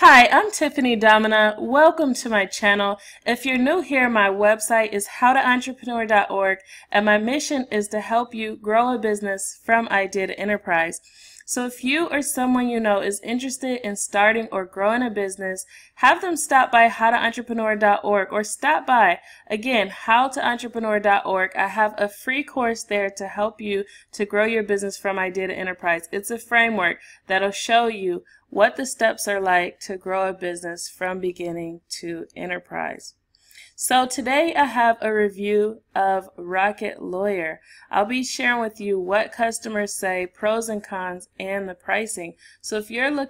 Hi, I'm Tiffany Domina. Welcome to my channel. If you're new here, my website is howtoentrepreneur.org, and my mission is to help you grow a business from idea to enterprise. So if you or someone you know is interested in starting or growing a business, have them stop by howtoentrepreneur.org or stop by, again, howtoentrepreneur.org. I have a free course there to help you to grow your business from idea to enterprise. It's a framework that'll show you what the steps are like to grow a business from beginning to enterprise. So today I have a review of Rocket Lawyer. I'll be sharing with you what customers say, pros and cons, and the pricing. So if you're in the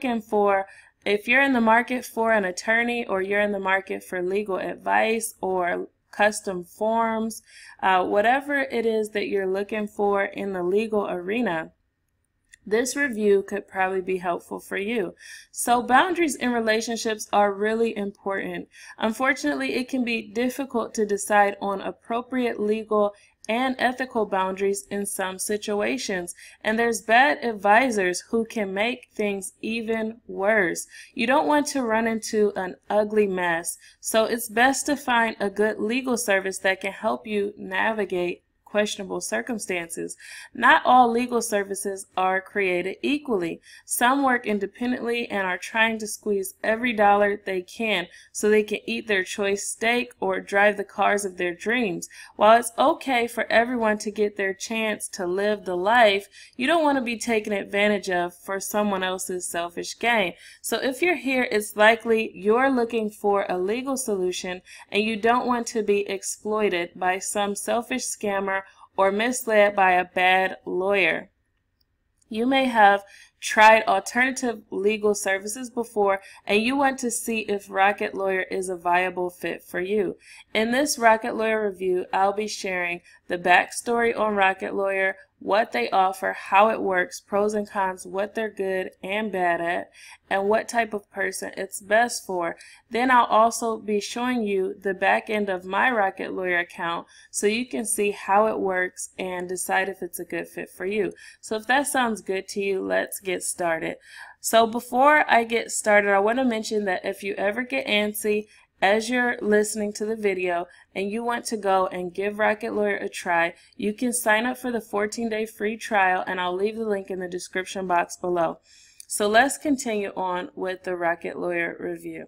market for an attorney, or you're in the market for legal advice or custom forms, whatever it is that you're looking for in the legal arena, this review could probably be helpful for you. So boundaries in relationships are really important. Unfortunately, it can be difficult to decide on appropriate legal and ethical boundaries in some situations, and there's bad advisors who can make things even worse. You don't want to run into an ugly mess, so it's best to find a good legal service that can help you navigate questionable circumstances. Not all legal services are created equally. Some work independently and are trying to squeeze every dollar they can so they can eat their choice steak or drive the cars of their dreams. While it's okay for everyone to get their chance to live the life, you don't want to be taken advantage of for someone else's selfish gain. So if you're here, it's likely you're looking for a legal solution and you don't want to be exploited by some selfish scammer or misled by a bad lawyer. You may have tried alternative legal services before, and you want to see if Rocket Lawyer is a viable fit for you. In this Rocket Lawyer review, I'll be sharing the backstory on Rocket Lawyer, what they offer, how it works, pros and cons, what they're good and bad at, and what type of person it's best for. Then I'll also be showing you the back end of my Rocket Lawyer account so you can see how it works and decide if it's a good fit for you. So if that sounds good to you, let's get started. So before I get started, I want to mention that if you ever get antsy as you're listening to the video and you want to go and give Rocket Lawyer a try, you can sign up for the 14-day free trial, and I'll leave the link in the description box below. So let's continue on with the Rocket Lawyer review.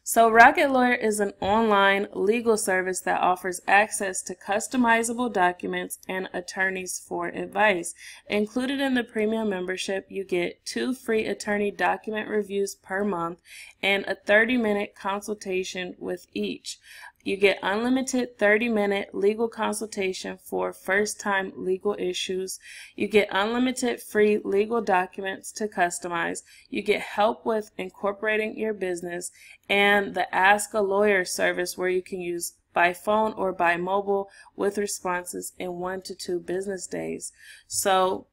So Rocket Lawyer is an online legal service that offers access to customizable documents and attorneys for advice. Included in the premium membership, you get 2 free attorney document reviews per month and a 30-minute consultation with each. You get unlimited 30-minute legal consultation for first-time legal issues. You get unlimited free legal documents to customize. You get help with incorporating your business, and the Ask a Lawyer service where you can use by phone or by mobile with responses in 1 to 2 business days. So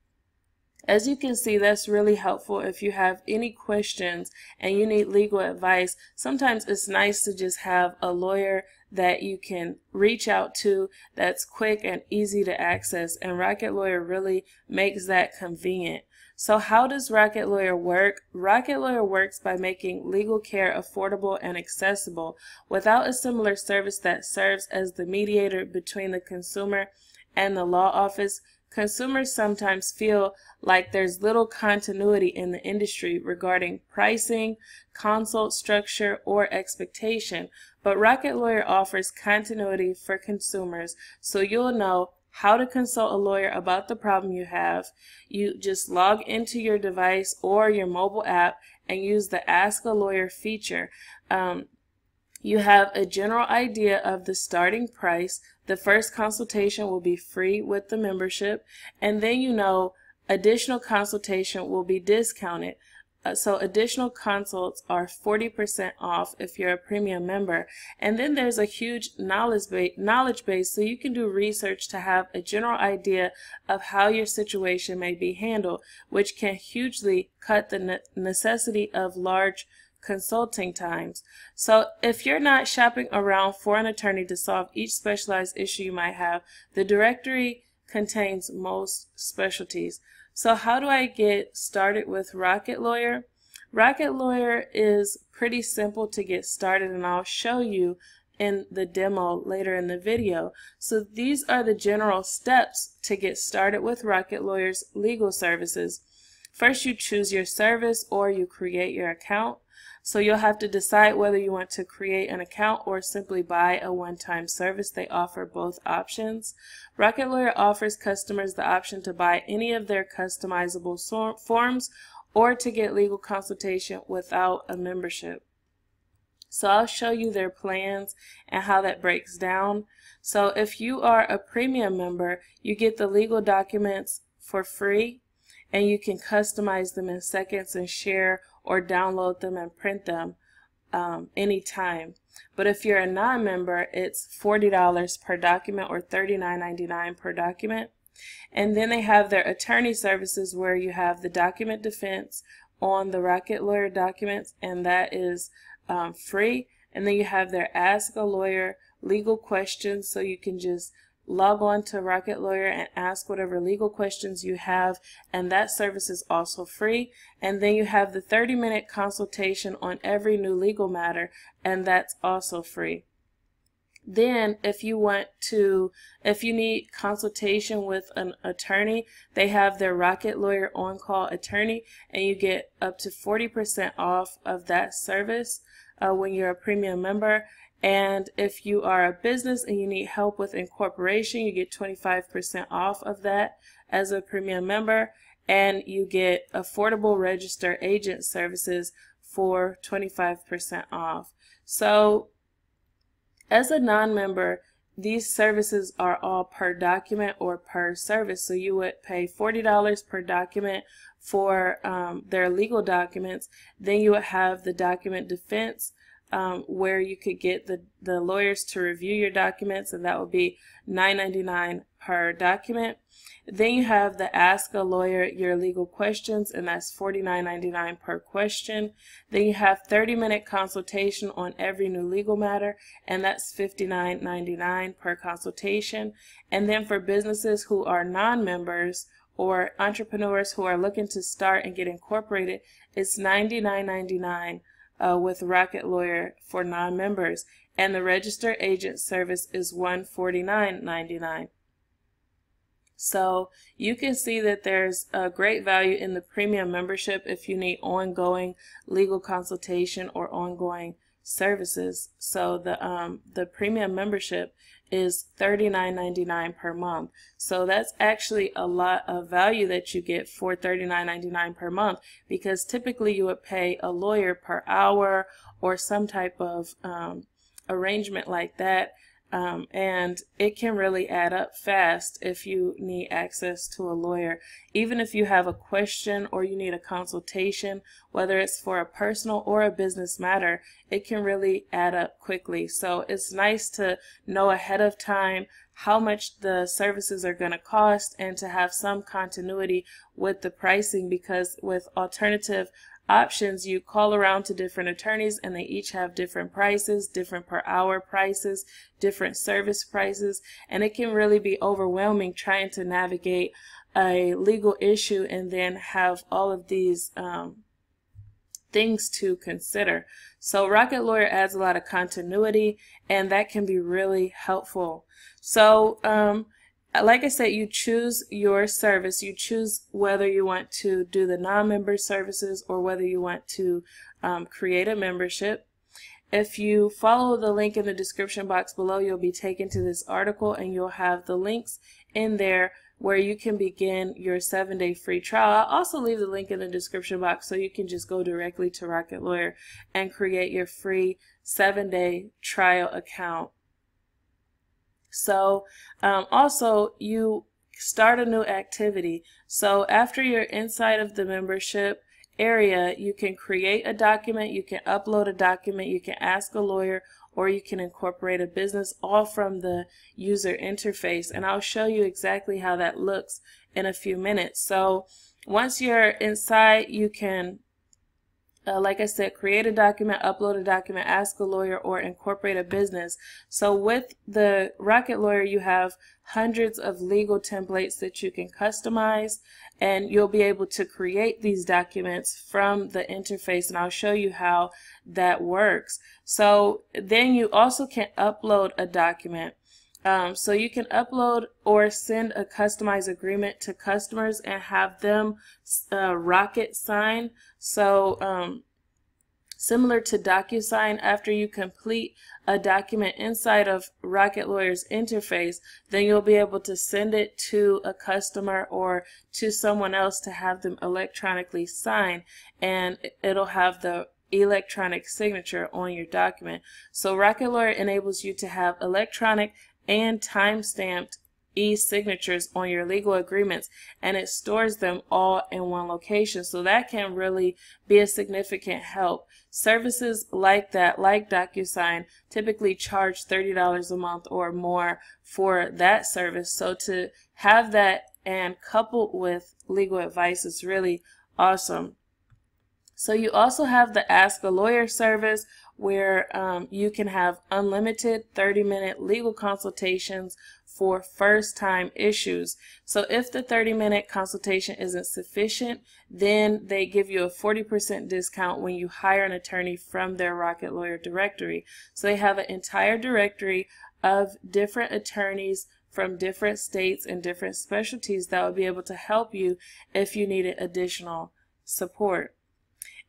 as you can see, that's really helpful if you have any questions and you need legal advice. Sometimes it's nice to just have a lawyer that you can reach out to that's quick and easy to access, and Rocket Lawyer really makes that convenient. So how does Rocket Lawyer work? Rocket Lawyer works by making legal care affordable and accessible without a similar service that serves as the mediator between the consumer and the law office. Consumers sometimes feel like there's little continuity in the industry regarding pricing, consult structure, or expectation, but Rocket Lawyer offers continuity for consumers, so you'll know how to consult a lawyer about the problem you have. You just log into your device or your mobile app and use the Ask a Lawyer feature. You have a general idea of the starting price. The first consultation will be free with the membership, and then you know additional consultation will be discounted. So additional consults are 40% off if you're a premium member. And then there's a huge knowledge base, so you can do research to have a general idea of how your situation may be handled, which can hugely cut the necessity of large consulting times. So if you're not shopping around for an attorney to solve each specialized issue you might have, the directory contains most specialties. So how do I get started with Rocket Lawyer? Rocket Lawyer is pretty simple to get started, and I'll show you in the demo later in the video. So these are the general steps to get started with Rocket Lawyer's legal services. First, you choose your service or you create your account. So you'll have to decide whether you want to create an account or simply buy a one-time service. They offer both options. Rocket Lawyer offers customers the option to buy any of their customizable forms or to get legal consultation without a membership. So I'll show you their plans and how that breaks down. So if you are a premium member, you get the legal documents for free, and you can customize them in seconds and share or download them and print them anytime. But if you're a non-member, it's $40 per document or $39.99 per document. And then they have their attorney services, where you have the document defense on the Rocket Lawyer documents, and that is free. And then you have their Ask a Lawyer legal questions, so you can just log on to Rocket Lawyer and ask whatever legal questions you have, and that service is also free. And then you have the 30-minute consultation on every new legal matter, and that's also free. Then if you need consultation with an attorney, they have their Rocket Lawyer on-call attorney, and you get up to 40% off of that service when you're a premium member. And if you are a business and you need help with incorporation, you get 25% off of that as a premium member, and you get affordable register agent services for 25% off. So as a non-member, these services are all per document or per service. So you would pay $40 per document for their legal documents. Then you would have the document defense, where you could get the lawyers to review your documents, and that would be $9.99 per document. Then you have the Ask a Lawyer your legal questions, and that's $49.99 per question. Then you have 30-minute consultation on every new legal matter, and that's $59.99 per consultation. And then for businesses who are non-members or entrepreneurs who are looking to start and get incorporated, it's $99.99 with Rocket Lawyer for non-members, and the register agent service is $149.99. So you can see that there's a great value in the premium membership if you need ongoing legal consultation or ongoing services. So the premium membership is $39.99 per month. So that's actually a lot of value that you get for $39.99 per month, because typically you would pay a lawyer per hour or some type of arrangement like that. And it can really add up fast if you need access to a lawyer. Even if you have a question or you need a consultation, whether it's for a personal or a business matter, it can really add up quickly. So it's nice to know ahead of time how much the services are going to cost and to have some continuity with the pricing, because with alternative options, you call around to different attorneys and they each have different prices, different per hour prices, different service prices, and it can really be overwhelming trying to navigate a legal issue and then have all of these things to consider. So Rocket Lawyer adds a lot of continuity, and that can be really helpful. So like I said, you choose your service. You choose whether you want to do the non-member services or whether you want to create a membership. If you follow the link in the description box below, you'll be taken to this article, and you'll have the links in there where you can begin your 7-day free trial. I'll also leave the link in the description box so you can just go directly to Rocket Lawyer and create your free 7-day trial account. So also, you start a new activity. So after you're inside of the membership area, you can create a document, you can upload a document, you can ask a lawyer, or you can incorporate a business, all from the user interface. And I'll show you exactly how that looks in a few minutes. So once you're inside, you can like I said, create a document, upload a document, ask a lawyer, or incorporate a business. So with the Rocket Lawyer, you have hundreds of legal templates that you can customize, and you'll be able to create these documents from the interface, and I'll show you how that works. So then you also can upload a document. So you can upload or send a customized agreement to customers and have them Rocket sign. So similar to DocuSign, after you complete a document inside of Rocket Lawyer's interface, then you'll be able to send it to a customer or to someone else to have them electronically sign, and it'll have the electronic signature on your document. So Rocket Lawyer enables you to have electronic and time-stamped e-signatures on your legal agreements, and it stores them all in one location. So that can really be a significant help. Services like that, like DocuSign, typically charge $30 a month or more for that service. So to have that and coupled with legal advice is really awesome. So you also have the Ask a Lawyer service, where you can have unlimited 30-minute legal consultations for first-time issues. So if the 30-minute consultation isn't sufficient, then they give you a 40% discount when you hire an attorney from their Rocket Lawyer directory. So they have an entire directory of different attorneys from different states and different specialties that will be able to help you if you needed additional support.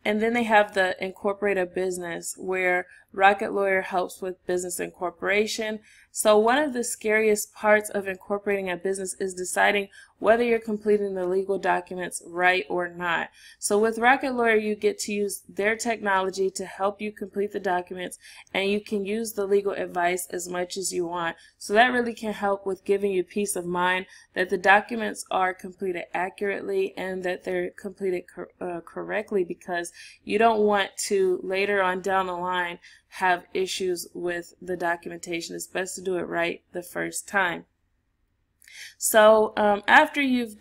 And then they have the Incorporate a Business, where Rocket Lawyer helps with business incorporation. So one of the scariest parts of incorporating a business is deciding whether you're completing the legal documents right or not. So with Rocket Lawyer, you get to use their technology to help you complete the documents, and you can use the legal advice as much as you want. So that really can help with giving you peace of mind that the documents are completed accurately and that they're completed correctly, because you don't want to later on down the line have issues with the documentation. It's best to do it right the first time. So after you've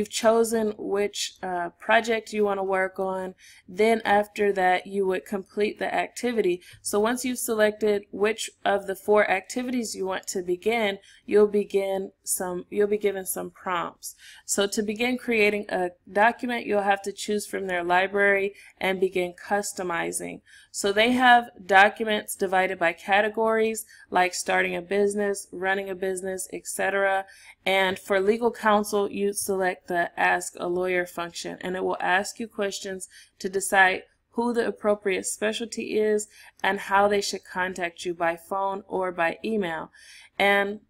chosen which project you want to work on, then after that you would complete the activity. So once you've selected which of the 4 activities you want to begin, you'll be given some prompts. So to begin creating a document, you'll have to choose from their library and begin customizing. So they have documents divided by categories, like starting a business, running a business, etc. And for legal counsel, you select the Ask a Lawyer function, and it will ask you questions to decide who the appropriate specialty is and how they should contact you by phone or by email. And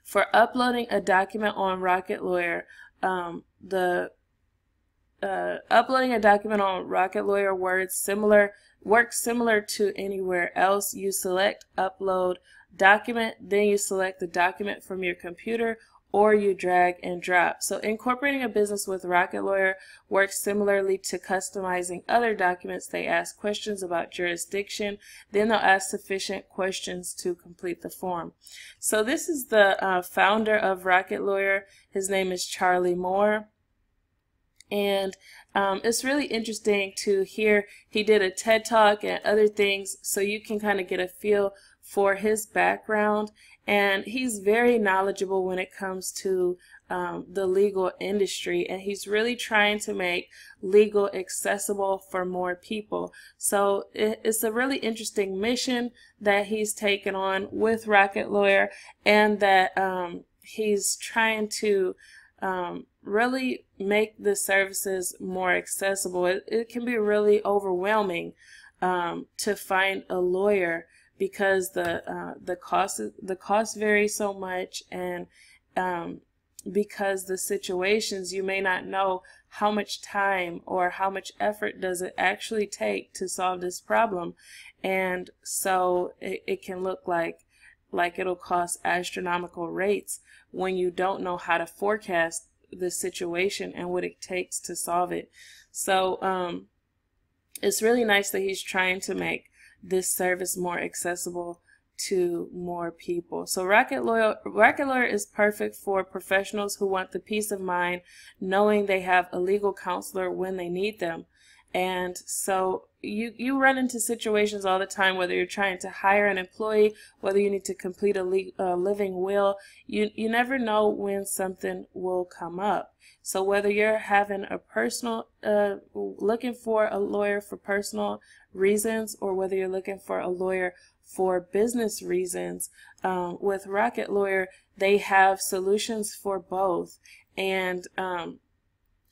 for uploading a document on Rocket Lawyer, uploading a document on Rocket Lawyer works similar to anywhere else. You select Upload Document, then you select the document from your computer, or you drag and drop. So incorporating a business with Rocket Lawyer works similarly to customizing other documents. They ask questions about jurisdiction, then they'll ask sufficient questions to complete the form. So this is the founder of Rocket Lawyer. His name is Charlie Moore. And it's really interesting to hear. He did a TED Talk and other things, so you can kind of get a feel for his background. And he's very knowledgeable when it comes to the legal industry, and he's really trying to make legal accessible for more people. So it's a really interesting mission that he's taken on with Rocket Lawyer, and that he's trying to really make the services more accessible. It can be really overwhelming to find a lawyer, because the costs vary so much, and because the situations, you may not know how much time or how much effort does it actually take to solve this problem, and so it can look like it'll cost astronomical rates when you don't know how to forecast the situation and what it takes to solve it. So it's really nice that he's trying to make this service more accessible to more people. So Rocket Lawyer is perfect for professionals who want the peace of mind knowing they have a legal counselor when they need them. And so you run into situations all the time, whether you're trying to hire an employee, whether you need to complete a living will. You never know when something will come up. So whether you're having a personal, looking for a lawyer for personal reasons, or whether you're looking for a lawyer for business reasons, with Rocket Lawyer, they have solutions for both. And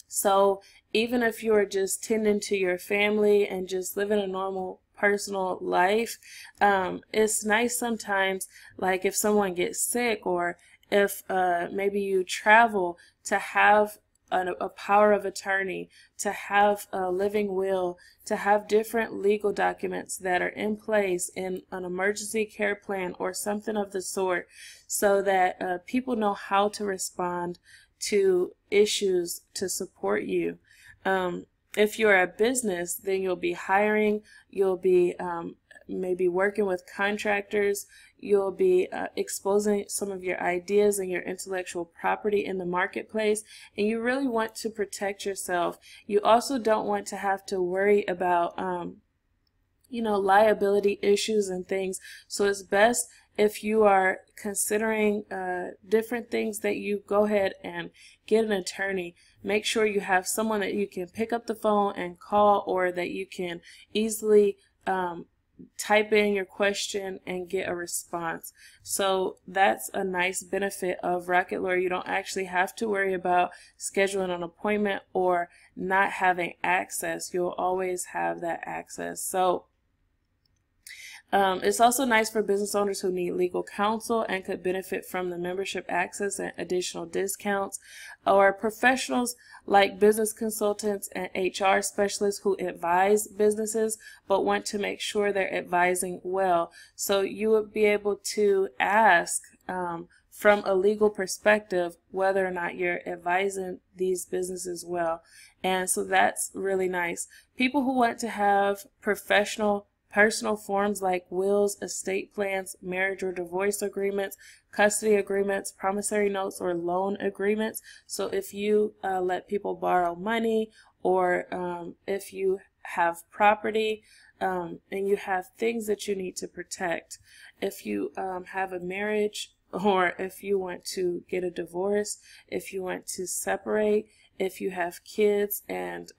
so even if you're just tending to your family and just living a normal personal life, it's nice sometimes, like if someone gets sick, or if maybe you travel, to have a power of attorney, to have a living will, to have different legal documents that are in place in an emergency care plan or something of the sort, so that people know how to respond to issues to support you. If you're a business, then you'll be hiring, you'll be maybe working with contractors, you'll be exposing some of your ideas and your intellectual property in the marketplace, and you really want to protect yourself. You also don't want to have to worry about liability issues and things. So it's best, if you are considering different things, that you go ahead and get an attorney. Make sure you have someone that you can pick up the phone and call, or that you can easily type in your question and get a response. So that's a nice benefit of Rocket Lawyer. You don't actually have to worry about scheduling an appointment or not having access. You'll always have that access. So it's also nice for business owners who need legal counsel and could benefit from the membership access and additional discounts, or professionals like business consultants and HR specialists who advise businesses but want to make sure they're advising well. So you would be able to ask from a legal perspective whether or not you're advising these businesses well. And so that's really nice. People who want to have personal forms like wills, estate plans, marriage or divorce agreements, custody agreements, promissory notes, or loan agreements. So if you let people borrow money, or if you have property and you have things that you need to protect, if you have a marriage, or if you want to get a divorce, if you want to separate, if you have kids and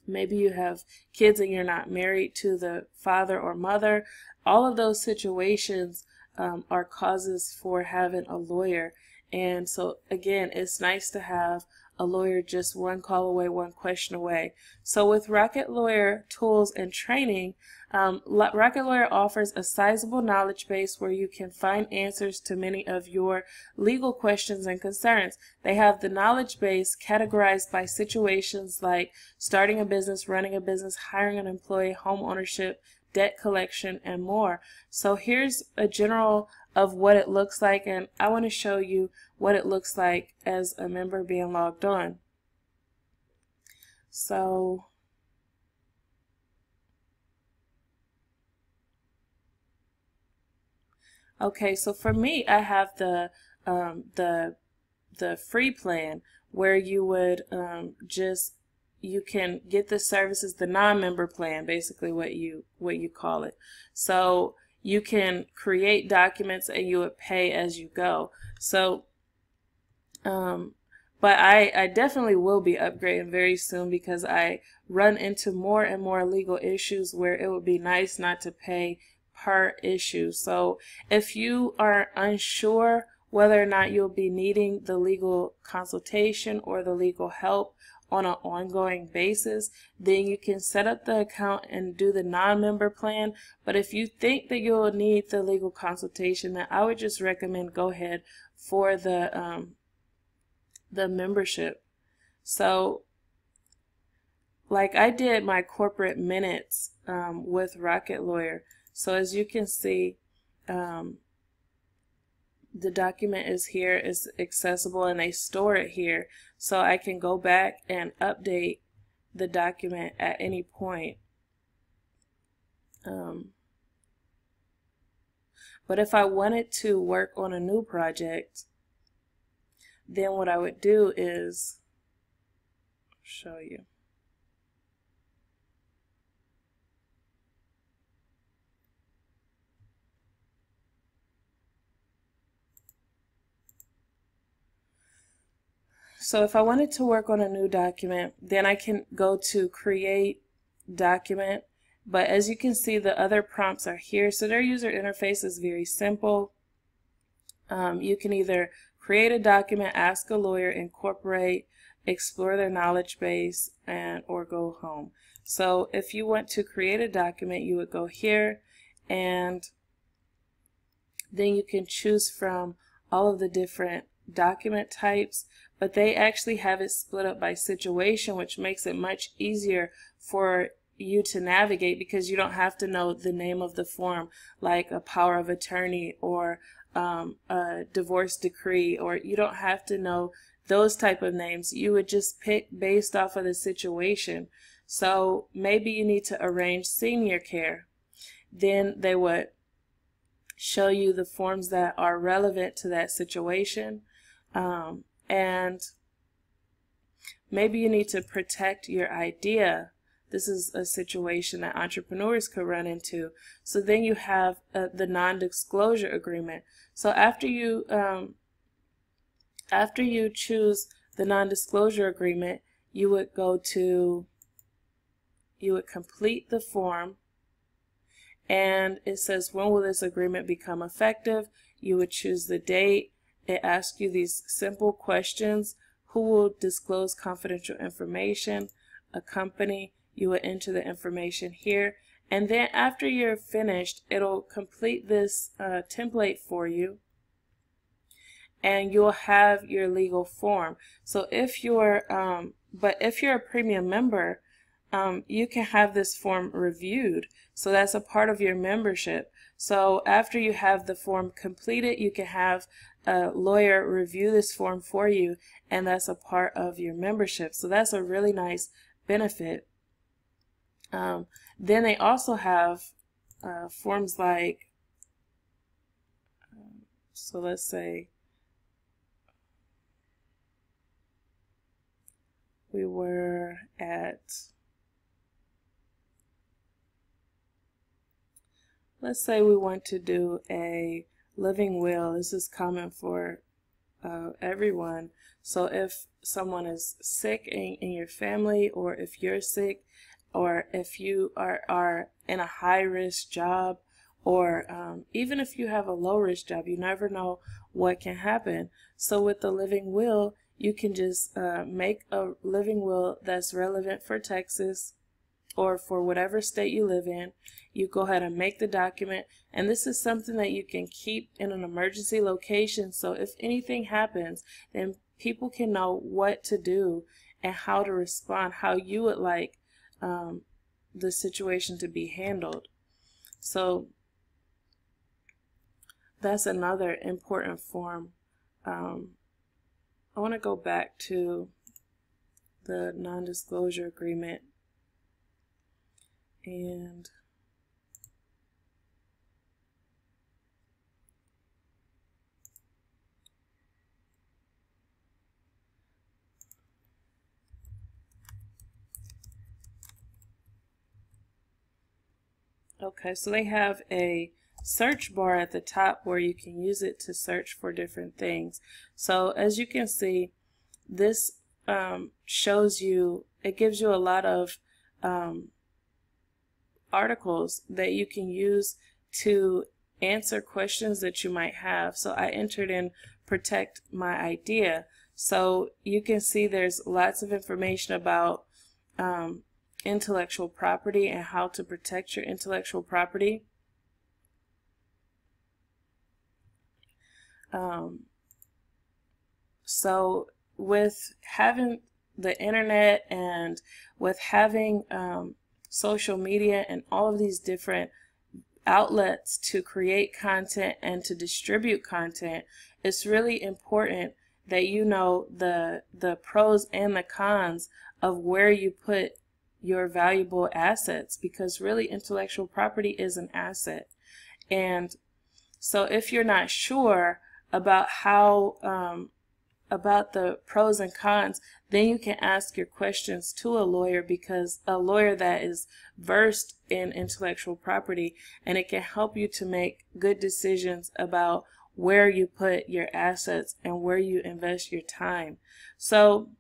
maybe you have kids and you're not married to the father or mother, all of those situations are causes for having a lawyer. And so again, it's nice to have a lawyer just one call away, one question away. So with Rocket Lawyer tools and training, Rocket Lawyer offers a sizable knowledge base where you can find answers to many of your legal questions and concerns. They have the knowledge base categorized by situations like starting a business, running a business, hiring an employee, home ownership, debt collection, and more. So here's a general of what it looks like, and I want to show you what it looks like as a member being logged on. So okay, so for me, I have the free plan, where you would you can get the services, the non-member plan, basically what you call it. So you can create documents and you would pay as you go. So but I definitely will be upgrading very soon, because I run into more and more legal issues where it would be nice not to pay per issue. So if you are unsure whether or not you'll be needing the legal consultation or the legal help on an ongoing basis, then you can set up the account and do the non-member plan. But if you think that you'll need the legal consultation, then I would just recommend go ahead for the membership. So like I did my corporate minutes with Rocket Lawyer. So as you can see, the document is here, it's accessible, and they store it here. So I can go back and update the document at any point. But if I wanted to work on a new project, then what I would do is show you. So if I wanted to work on a new document, then I can go to create document. But as you can see, the other prompts are here. So their user interface is very simple. You can either create a document, ask a lawyer, incorporate, explore their knowledge base, or go home. So if you want to create a document, you would go here, and then you can choose from all of the different document types, but they actually have it split up by situation, which makes it much easier for you to navigate, because you don't have to know the name of the form, like a power of attorney or a divorce decree, or you don't have to know those type of names. You would just pick based off of the situation. So maybe you need to arrange senior care. Then they would show you the forms that are relevant to that situation. And maybe you need to protect your idea. This is a situation that entrepreneurs could run into. So then you have the non-disclosure agreement. So after you choose the non-disclosure agreement, you would complete the form, and it says, when will this agreement become effective? You would choose the date. It asks you these simple questions. Who will disclose confidential information? A company. You will enter the information here, and then after you're finished, it'll complete this template for you, and you'll have your legal form. So if you're a premium member, you can have this form reviewed. So that's a part of your membership. So after you have the form completed, you can have a lawyer review this form for you, and that's a part of your membership. So that's a really nice benefit. Then they also have forms like, so let's say we were at, let's say we want to do a living will. This is common for everyone. So if someone is sick in your family, or if you're sick, or if you are in a high-risk job, or even if you have a low-risk job, you never know what can happen. So with the living will, you can just make a living will that's relevant for Texas or for whatever state you live in. You go ahead and make the document, and this is something that you can keep in an emergency location, so if anything happens, then people can know what to do and how to respond, how you would like the situation to be handled. So that's another important form. I want to go back to the non-disclosure agreement, and okay, so they have a search bar at the top where you can use it to search for different things. So as you can see, this shows you, it gives you a lot of articles that you can use to answer questions that you might have. So I entered in protect my idea. So you can see there's lots of information about intellectual property and how to protect your intellectual property. So with having the internet and with having social media and all of these different outlets to create content and to distribute content, it's really important that you know the pros and the cons of where you put your valuable assets, because really intellectual property is an asset. And so if you're not sure about how about the pros and cons, then you can ask your questions to a lawyer, because a lawyer that is versed in intellectual property, and it can help you to make good decisions about where you put your assets and where you invest your time. So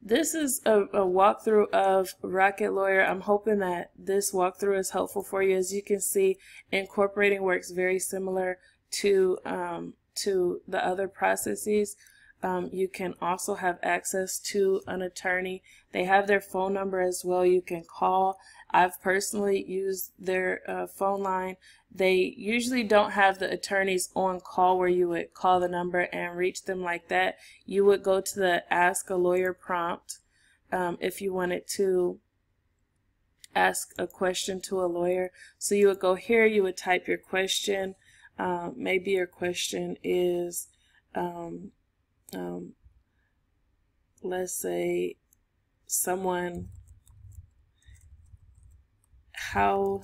this is a walkthrough of Rocket Lawyer. I'm hoping that this walkthrough is helpful for you. As you can see, incorporating works very similar to the other processes. You can also have access to an attorney. They have their phone number as well. You can call. I've personally used their phone line. They usually don't have the attorneys on call where you would call the number and reach them like that. You would go to the Ask a Lawyer prompt if you wanted to ask a question to a lawyer. So you would go here, you would type your question. Maybe your question is, let's say how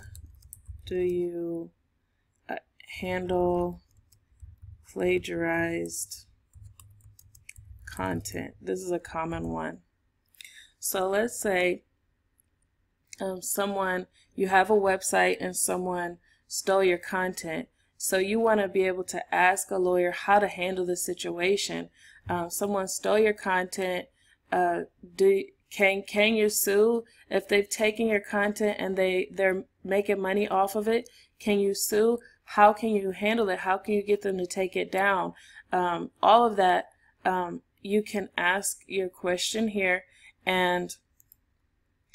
do you handle plagiarized content? This is a common one. So let's say you have a website and someone stole your content. So you want to be able to ask a lawyer how to handle the situation. Someone stole your content. Can you sue if they've taken your content and they're making money off of it? Can you sue? How can you handle it? How can you get them to take it down? All of that, you can ask your question here, and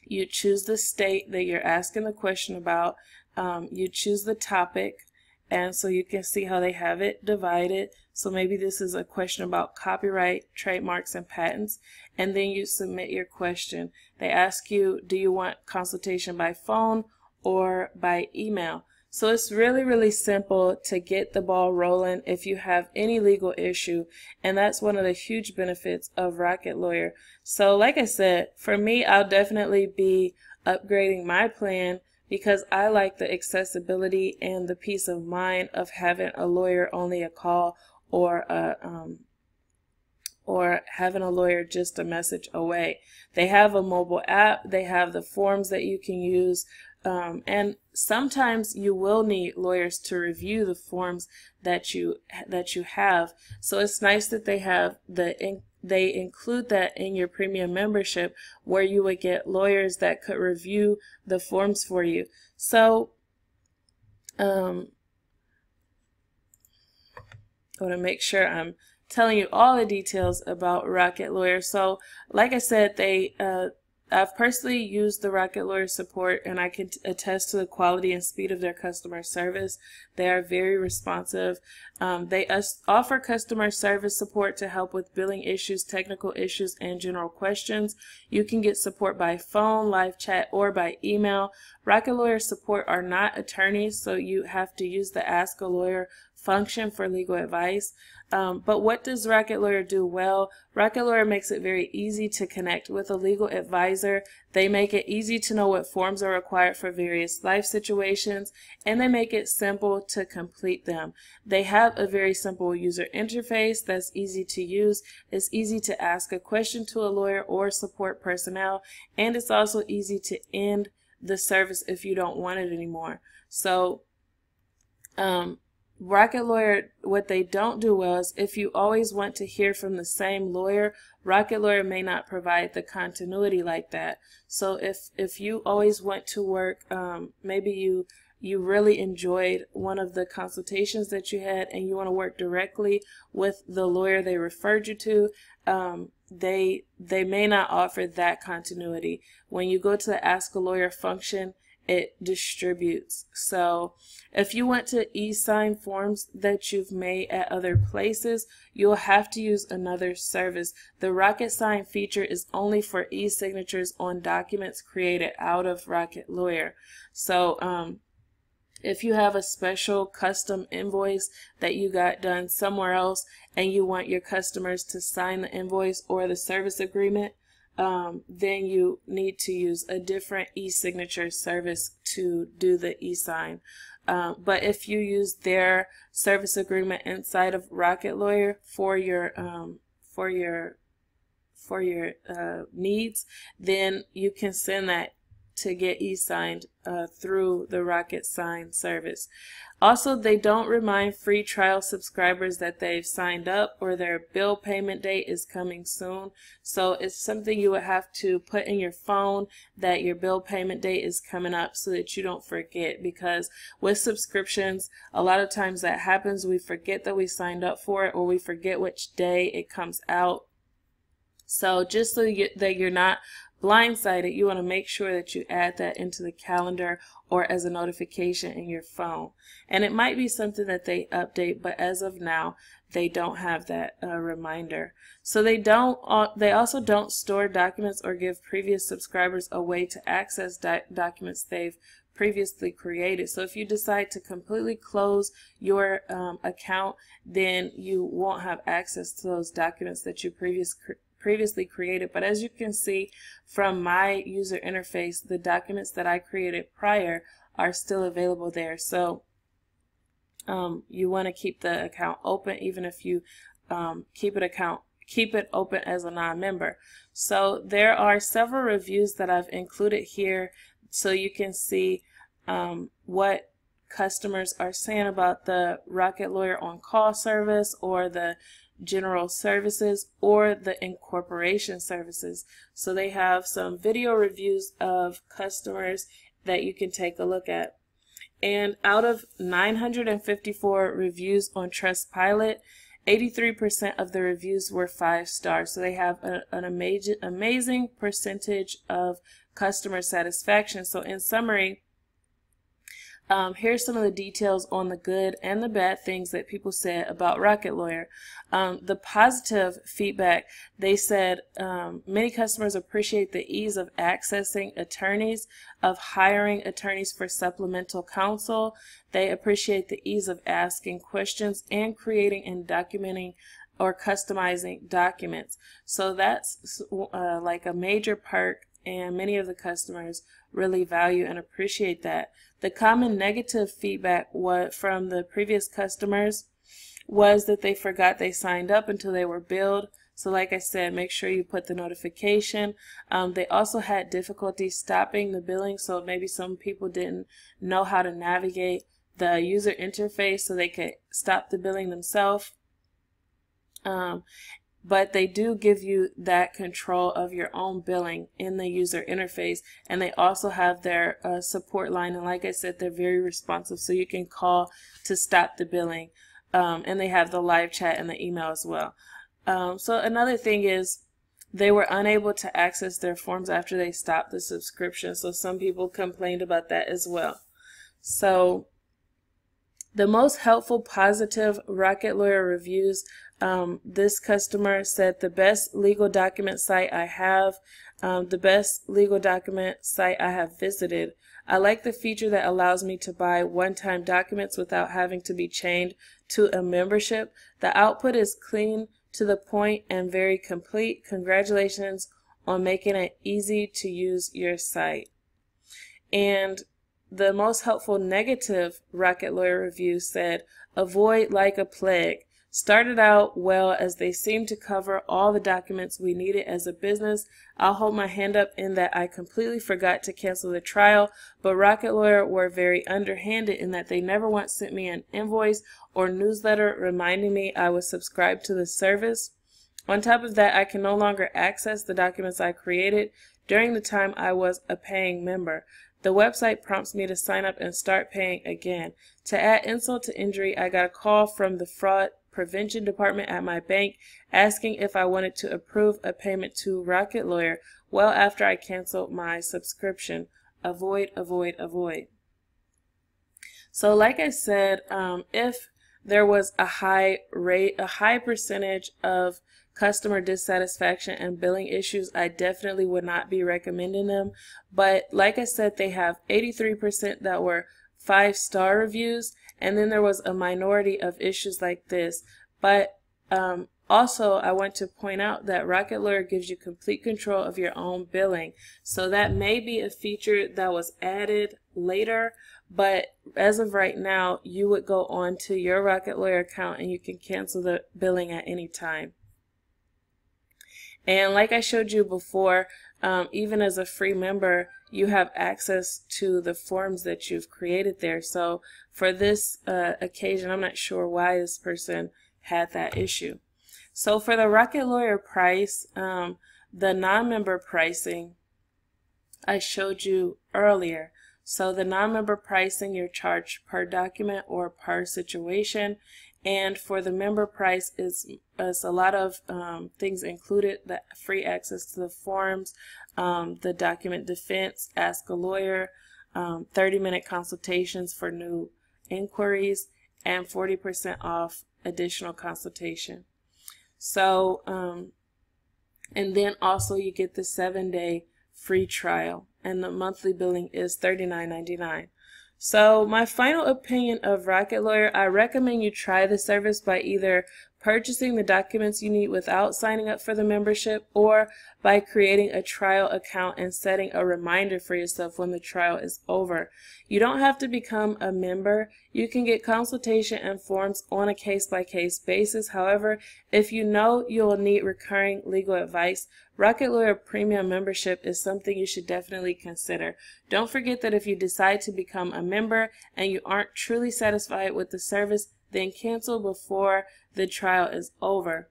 you choose the state that you're asking the question about. You choose the topic, and so you can see how they have it divided. So maybe this is a question about copyright, trademarks, and patents, and then you submit your question. They ask you, do you want consultation by phone or by email? So it's really, really simple to get the ball rolling if you have any legal issue, and that's one of the huge benefits of Rocket Lawyer. So like I said, for me, I'll definitely be upgrading my plan because I like the accessibility and the peace of mind of having a lawyer only a call or having a lawyer just a message away. They have a mobile app, they have the forms that you can use, and sometimes you will need lawyers to review the forms that you have. So it's nice that they have they include that in your premium membership, where you would get lawyers that could review the forms for you. So I want to make sure I'm telling you all the details about Rocket Lawyer. So like I said, I've personally used the Rocket Lawyer support, and I can attest to the quality and speed of their customer service. They are very responsive. They offer customer service support to help with billing issues, technical issues, and general questions. You can get support by phone, live chat, or by email. Rocket Lawyer support are not attorneys, so you have to use the Ask a Lawyer function for legal advice. But what does Rocket Lawyer do well? Rocket Lawyer makes it very easy to connect with a legal advisor. They make it easy to know what forms are required for various life situations, and they make it simple to complete them. They have a very simple user interface that's easy to use. It's easy to ask a question to a lawyer or support personnel, and it's also easy to end the service if you don't want it anymore. So Rocket Lawyer, what they don't do well is if you always want to hear from the same lawyer, Rocket Lawyer may not provide the continuity like that. So if you always want to work, maybe you really enjoyed one of the consultations that you had and you want to work directly with the lawyer they referred you to, they may not offer that continuity. When you go to the Ask a Lawyer function, it distributes. So if you want to e-sign forms that you've made at other places, you'll have to use another service. The Rocket Sign feature is only for e-signatures on documents created out of Rocket Lawyer. So if you have a special custom invoice that you got done somewhere else and you want your customers to sign the invoice or the service agreement, then you need to use a different e-signature service to do the e-sign. But if you use their service agreement inside of Rocket Lawyer for your needs, then you can send that to get e-signed through the Rocket Sign service. Also, they don't remind free trial subscribers that they've signed up or their bill payment date is coming soon. So it's something you would have to put in your phone, that your bill payment date is coming up, so that you don't forget, because with subscriptions, a lot of times that happens. We forget that we signed up for it, or we forget which day it comes out. So just so that you're not blindsided, you want to make sure that you add that into the calendar or as a notification in your phone. And it might be something that they update, but as of now, they don't have that reminder. So they also don't store documents or give previous subscribers a way to access documents they've previously created. So if you decide to completely close your account, then you won't have access to those documents that you previously created. But as you can see from my user interface, the documents that I created prior are still available there. So you want to keep the account open, even if you keep it open as a non-member. So there are several reviews that I've included here, so you can see what customers are saying about the Rocket Lawyer on Call service, or the general services, or the incorporation services. So they have some video reviews of customers that you can take a look at. And out of 954 reviews on Trustpilot, 83% of the reviews were 5 stars. So they have an amazing percentage of customer satisfaction. So in summary, here's some of the details on the good and the bad things that people said about Rocket Lawyer. The positive feedback, they said many customers appreciate the ease of accessing attorneys, of hiring attorneys for supplemental counsel. They appreciate the ease of asking questions and creating and documenting or customizing documents. So that's like a major perk, and many of the customers really value and appreciate that. The common negative feedback from the previous customers was that they forgot they signed up until they were billed. So like I said, make sure you put the notification. They also had difficulty stopping the billing, so maybe some people didn't know how to navigate the user interface so they could stop the billing themselves. But they do give you that control of your own billing in the user interface, and they also have their support line, and like I said, they're very responsive, so you can call to stop the billing, and they have the live chat and the email as well. So another thing is they were unable to access their forms after they stopped the subscription, so some people complained about that as well. So the most helpful positive Rocket Lawyer reviews, this customer said, the best legal document site I have, the best legal document site I have visited. I like the feature that allows me to buy one-time documents without having to be chained to a membership. The output is clean, to the point, and very complete. Congratulations on making it easy to use your site. And the most helpful negative Rocket Lawyer review said, avoid like a plague. Started out well as they seemed to cover all the documents we needed as a business. I'll hold my hand up in that I completely forgot to cancel the trial, but Rocket Lawyer were very underhanded in that they never once sent me an invoice or newsletter reminding me I was subscribed to the service. On top of that, I can no longer access the documents I created during the time I was a paying member. The website prompts me to sign up and start paying again. To add insult to injury, I got a call from the fraud prevention department at my bank asking if I wanted to approve a payment to Rocket Lawyer well after I canceled my subscription. Avoid, avoid, avoid. So like I said, if there was a high percentage of customer dissatisfaction and billing issues, I definitely would not be recommending them. But like I said, they have 83% that were 5-star reviews, and then there was a minority of issues like this. But also, I want to point out that Rocket Lawyer gives you complete control of your own billing. So that may be a feature that was added later, but as of right now, you would go on to your Rocket Lawyer account and you can cancel the billing at any time. And like I showed you before, even as a free member, you have access to the forms that you've created there. So for this occasion, I'm not sure why this person had that issue. So for the Rocket Lawyer price, the non-member pricing I showed you earlier. So the non-member pricing, you're charged per document or per situation. And for the member price is a lot of things included: the free access to the forms, the document defense, ask a lawyer, 30-minute consultations for new inquiries, and 40% off additional consultation. So, and then also you get the 7-day free trial, and the monthly billing is $39.99. So my final opinion of Rocket Lawyer, I recommend you try the service by either purchasing the documents you need without signing up for the membership, or by creating a trial account and setting a reminder for yourself when the trial is over. You don't have to become a member. You can get consultation and forms on a case-by-case basis. However, if you know you'll need recurring legal advice, Rocket Lawyer Premium membership is something you should definitely consider. Don't forget that if you decide to become a member and you aren't truly satisfied with the service, then cancel before the trial is over.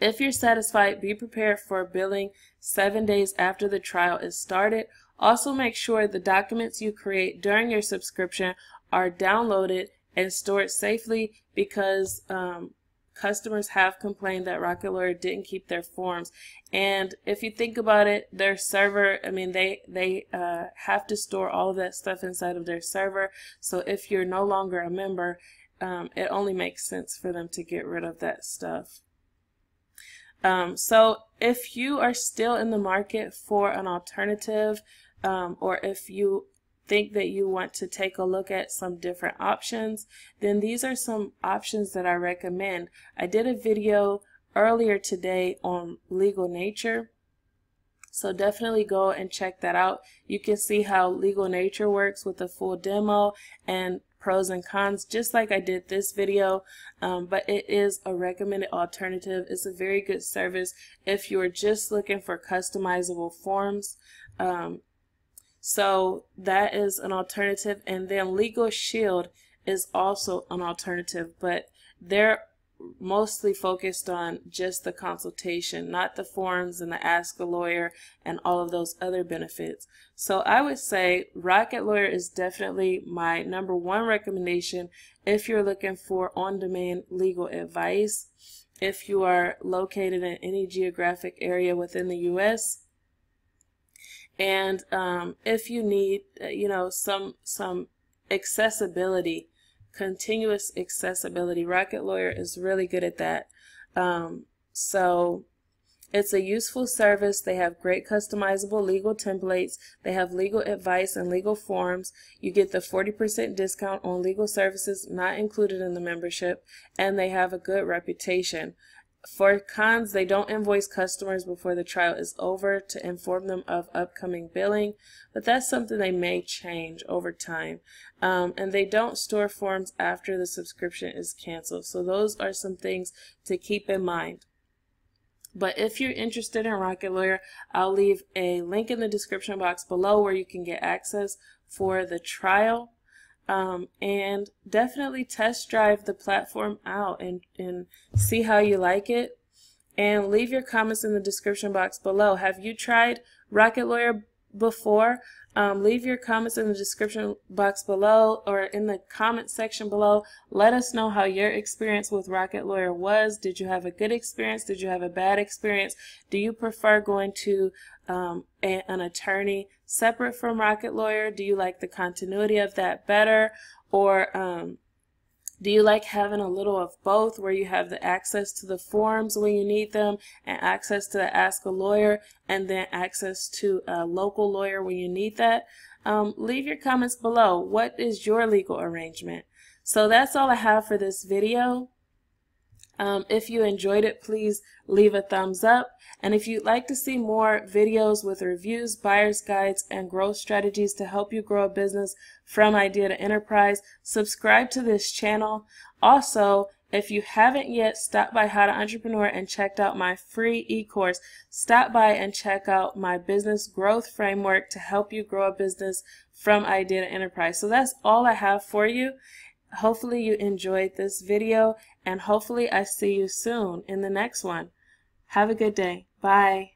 If you're satisfied, be prepared for billing 7 days after the trial is started. Also, make sure the documents you create during your subscription are downloaded and stored safely, because customers have complained that Rocket Lawyer didn't keep their forms. And if you think about it, their server, I mean, they have to store all of that stuff inside of their server. So if you're no longer a member, it only makes sense for them to get rid of that stuff. So if you are still in the market for an alternative, or if you think that you want to take a look at some different options, then these are some options that I recommend. I did a video earlier today on Legal Nature, so definitely go and check that out. You can see how Legal Nature works with a full demo and pros and cons, just like I did this video, but it is a recommended alternative. It's a very good service if you're just looking for customizable forms. So that is an alternative. And then Legal Shield is also an alternative, but they're mostly focused on just the consultation, not the forms and the ask a lawyer and all of those other benefits. So I would say Rocket Lawyer is definitely my #1 recommendation if you're looking for on-demand legal advice, if you are located in any geographic area within the U.S. And if you need, some accessibility, continuous accessibility, Rocket Lawyer is really good at that. So it's a useful service. They have great customizable legal templates. They have legal advice and legal forms. You get the 40% discount on legal services not included in the membership, and they have a good reputation. For cons, they don't invoice customers before the trial is over to inform them of upcoming billing, but that's something they may change over time. And they don't store forms after the subscription is canceled. So those are some things to keep in mind. But if you're interested in Rocket Lawyer, I'll leave a link in the description box below where you can get access for the trial. And definitely test drive the platform out and see how you like it, and leave your comments in the description box below. Have you tried Rocket Lawyer before? Leave your comments in the description box below or in the comment section below. Let us know how your experience with Rocket Lawyer was. Did you have a good experience? Did you have a bad experience? Do you prefer going to an attorney separate from Rocket Lawyer? Do you like the continuity of that better? Or do you like having a little of both, where you have the access to the forms when you need them, and access to the Ask a Lawyer, and then access to a local lawyer when you need that? Leave your comments below. What is your legal arrangement? So that's all I have for this video. If you enjoyed it, please leave a thumbs up. And if you'd like to see more videos with reviews, buyer's guides, and growth strategies to help you grow a business from idea to enterprise, subscribe to this channel. Also, If you haven't yet stopped by How to Entrepreneur and checked out my free e-course, stop by and check out my business growth framework to help you grow a business from idea to enterprise. So that's all I have for you. Hopefully you enjoyed this video, and hopefully I see you soon in the next one. Have a good day. Bye.